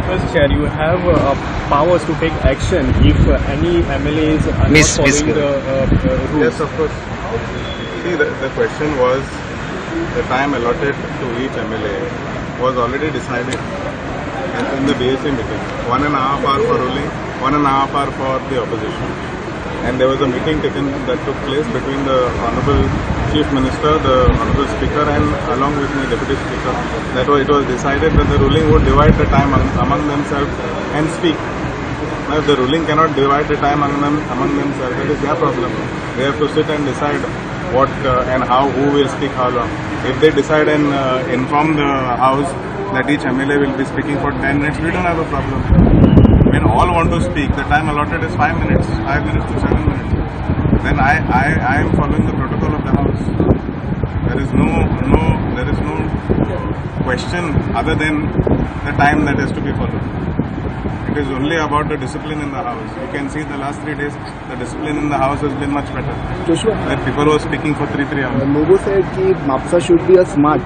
First, Chair, you have powers to take action if any MLAs are not following the rules. Yes, of course. See, the question was the time allotted to each MLA was already decided in the BSA meeting. 1.5 hour for ruling, 1.5 hour for the opposition. And there was a meeting taken that took place between the Honorable Chief Minister, the Honorable Speaker, and along with the Deputy Speaker. That was, it was decided that the ruling would divide the time among themselves and speak. Now, if the ruling cannot divide the time among themselves, that is their problem. They have to sit and decide what and how, who will speak how long. If they decide and inform the House that each MLA will be speaking for 10 minutes, we don't have a problem. When all want to speak, the time allotted is 5 minutes, 5 minutes to 7 minutes. Then I am following the protocol of the House. There is no question other than the time that has to be followed. It is only about the discipline in the House. You can see the last 3 days, the discipline in the House has been much better. Joshua, That people were speaking for 3 hours. Logo said that MAPSA should be a smart,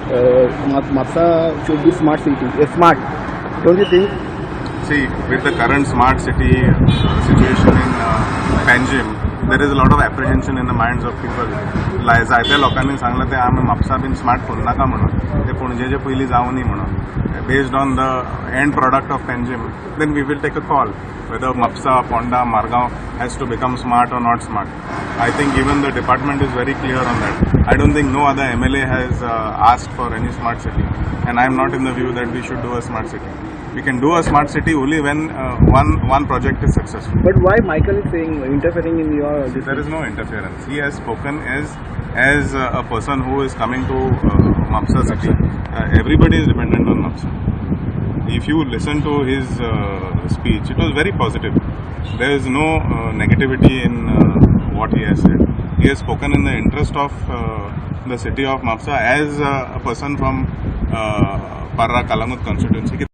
MAPSA should be smart city, a smart. Don't you think? See, with the current smart city situation in Panjim, there is a lot of apprehension in the minds of people. जायत्या लोकांनी सांगलं ते आम्ही Mapusa been smart करू नाका म्हणून ते पणजेचे पयलीं जावं न्ही म्हणून based on the end product of Panjim then we will take a call whether Mapsa, Ponda, Margaon has to become smart or not smart. I think even the department is very clear on that. I don't think no other MLA has asked for any smart city, and I am not in the view that we should do a smart city. We can do a smart city only when one project is successful. But why Michael is saying interfering in your? There is no interference. He has spoken as a person who is coming to Mapsa city. Everybody is dependent on Mapsa. If you listen to his speech, it was very positive. There is no negativity in what he has said. He has spoken in the interest of the city of Mapsa as a person from Parra Kalamut constituency.